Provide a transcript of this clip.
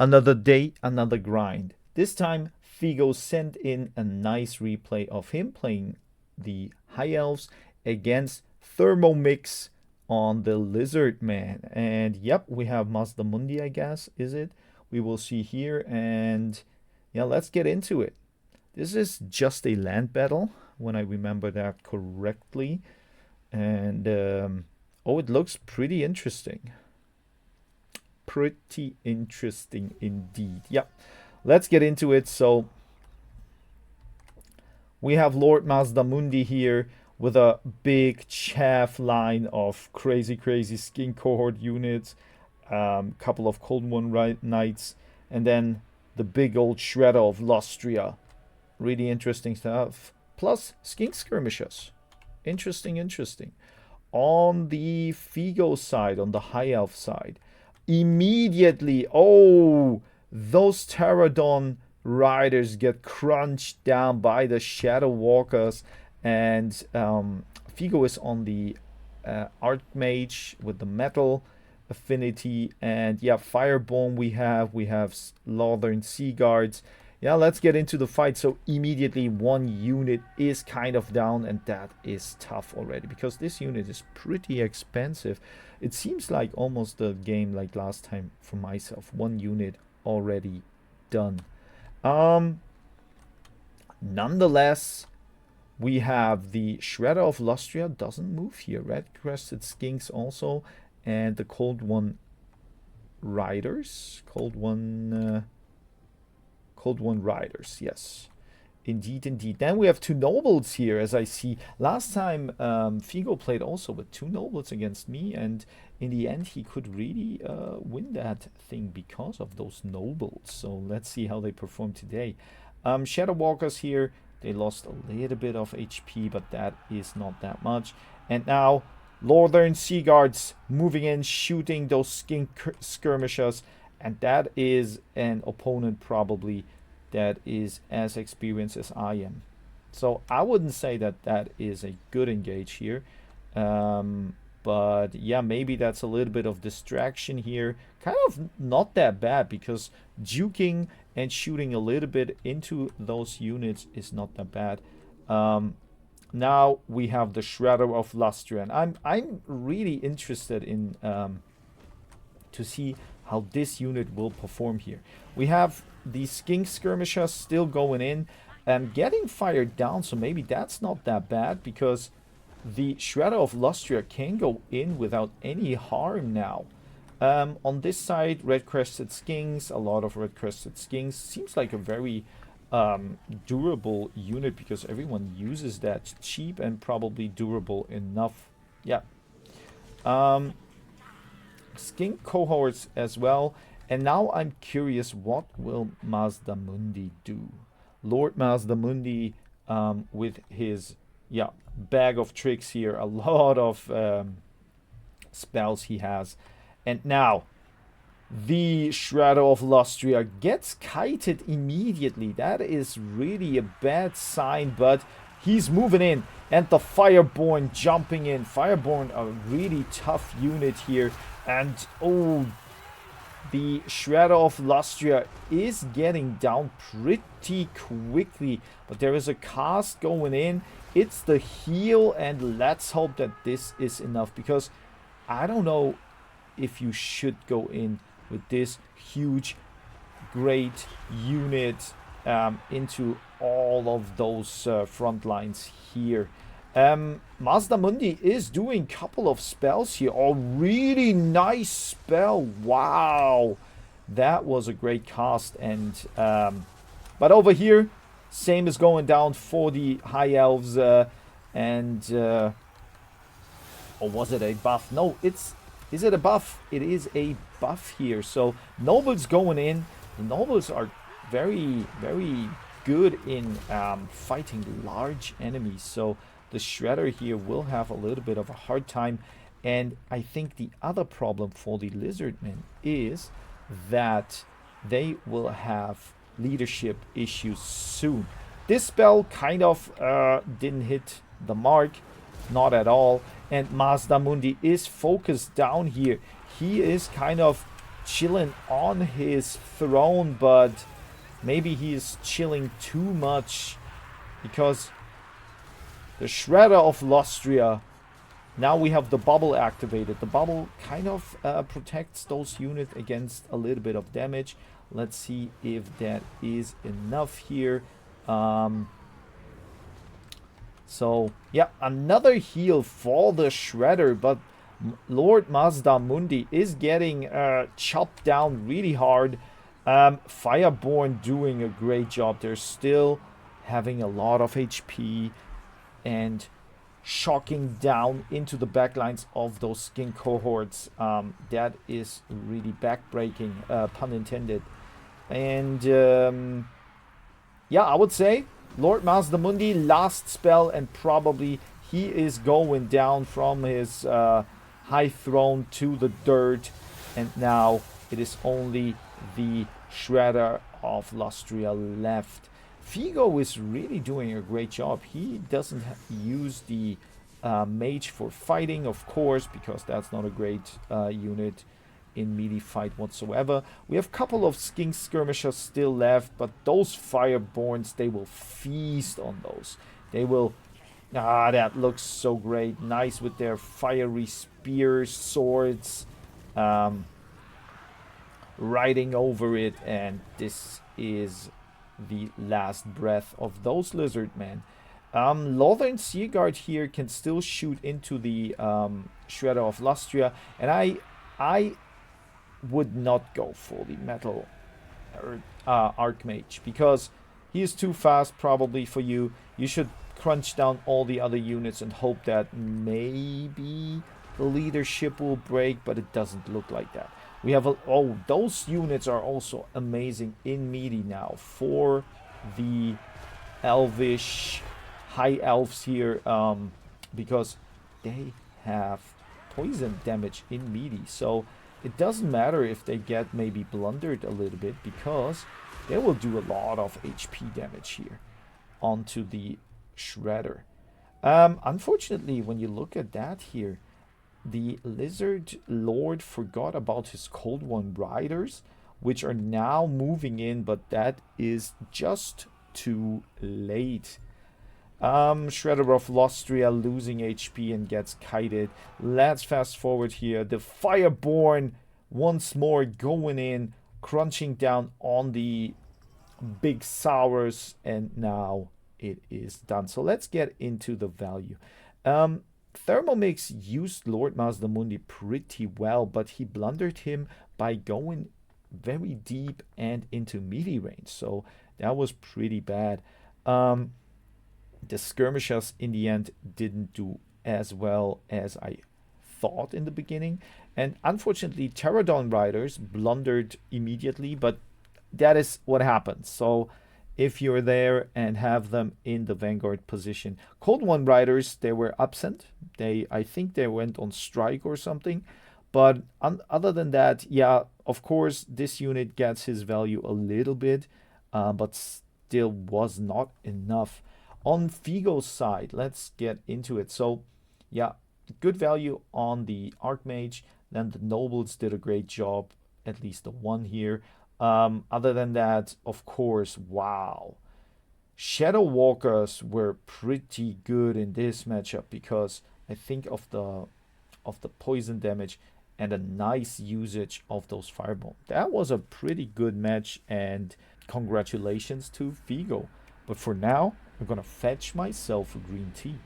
Another day, another grind. This time, Figo sent in a nice replay of him playing the High Elves against Thermomix on the Lizard Man. And yep, we have Mazda Mundi, I guess, is it? We will see here. And yeah, let's get into it. This is just a land battle, when I remember that correctly. And oh, it looks pretty interesting. Pretty interesting indeed. Yep, let's get into it. So we have Lord Mazdamundi here with a big chaff line of crazy skin cohort units, couple of Cold One Knights, and then the big old shredder of Lostria. Really interesting stuff. Plus skink skirmishers. Interesting. On the Figo side, on the High Elf side, immediately, oh, those Pterodon riders get crunched down by the Shadow Walkers, and Figo is on the Archmage with the metal affinity, and yeah, Fireborn we have Northern Sea Guards. Yeah, let's get into the fight. So immediately one unit is kind of down, and that is tough already because this unit is pretty expensive. It seems like almost a game like last time for myself. One unit already done. Nonetheless, we have the Shredder of Lustria doesn't move here. Red Crested Skinks also, and the Cold One Riders. Cold One Riders, yes. Indeed. Then we have two nobles here, as I see. Last time, Figo played also with two nobles against me, and in the end, he could really win that thing because of those nobles. So let's see how they perform today. Shadow Walkers here, they lost a little bit of HP, but that is not that much. And now, Northern Sea Guards moving in, shooting those skink skirmishers. And that is an opponent probably that is as experienced as I am. So I wouldn't say that that is a good engage here. But yeah, maybe that's a little bit of distraction here. Kind of not that bad because juking and shooting a little bit into those units is not that bad. Now we have the Shredder of Lustria. And I'm really interested in to see how this unit will perform here. We have the skink skirmishers still going in and getting fired down, so maybe that's not that bad because the Shredder of Lustria can go in without any harm now. On this side, Red Crested Skinks, a lot of Red Crested Skinks. Seems like a very durable unit because everyone uses that. Cheap and probably durable enough. Yeah. Skink cohorts as well. And now I'm curious, what will Mazdamundi do? Lord Mazdamundi with his bag of tricks here, a lot of spells he has. And now the Shredder of Lustria gets kited immediately. That is really a bad sign, but he's moving in. And the Fireborn jumping in. Fireborn, a really tough unit here. And oh, the Shredder of Lustria is getting down pretty quickly. But there is a cast going in. It's the heal, and let's hope that this is enough. Because I don't know if you should go in with this huge, great unit into all of those front lines here. Mazdamundi is doing a couple of spells here. Oh, really nice spell. Wow. That was a great cast. And but over here, same is going down for the High Elves. Or was it a buff? No, is it a buff? It is a buff here. So nobles going in. The nobles are very good in fighting large enemies. So the Shredder here will have a little bit of a hard time. And I think the other problem for the Lizardmen is that they will have leadership issues soon. This spell kind of didn't hit the mark. Not at all. And Mazdamundi is focused down here. He is kind of chilling on his throne, but maybe he is chilling too much because the Shredder of Lostria, now we have the bubble activated. The bubble kind of protects those units against a little bit of damage. Let's see if that is enough here. So, yeah, another heal for the Shredder, but Lord Mazdamundi is getting chopped down really hard. Fireborn doing a great job. They're still having a lot of HP and shocking down into the backlines of those skin cohorts. That is really backbreaking, pun intended. And yeah, I would say Lord Mazdamundi, last spell, and probably he is going down from his high throne to the dirt. And now it is only the Shredder of Lostria left. Figo is really doing a great job. He doesn't use the mage for fighting, of course, because that's not a great unit in melee fight whatsoever. We have a couple of skink skirmishers still left, but those fireborns, they will feast on those. They will... that looks so great. Nice with their fiery spears, swords, riding over it, and this is the last breath of those lizard men. Lothern Seaguard here can still shoot into the Shredder of Lustria, and I would not go for the metal Archmage because he is too fast probably for you. You should crunch down all the other units and hope that maybe the leadership will break, but it doesn't look like that. We have oh, those units are also amazing in melee now for the elvish high elves here, because they have poison damage in melee. So it doesn't matter if they get maybe blundered a little bit, because they will do a lot of HP damage here onto the Shredder. Unfortunately, when you look at that here, the Lizard Lord forgot about his Cold One Riders, which are now moving in, but that is just too late. Shredder of Lostria losing HP and gets kited. Let's fast forward here. The Fireborn once more going in, crunching down on the big sours, and now it is done. So let's get into the value. Thermomix used Lord Mazdamundi pretty well, but he blundered him by going very deep and into melee range. So that was pretty bad. The skirmishers in the end didn't do as well as I thought in the beginning. And unfortunately, Pterodon Riders blundered immediately, but that is what happens. So if you're there and have them in the vanguard position. Cold One Riders, they were absent. I think they went on strike or something. But other than that, yeah, of course, this unit gets his value a little bit, but still was not enough. On Figo's side, let's get into it. So, yeah, good value on the Archmage. Then the Nobles did a great job, at least the one here. Other than that, of course, wow. Shadow Walkers were pretty good in this matchup because I think of the poison damage and a nice usage of those fireball. That was a pretty good match, and congratulations to Figo. But for now, I'm gonna fetch myself a green tea.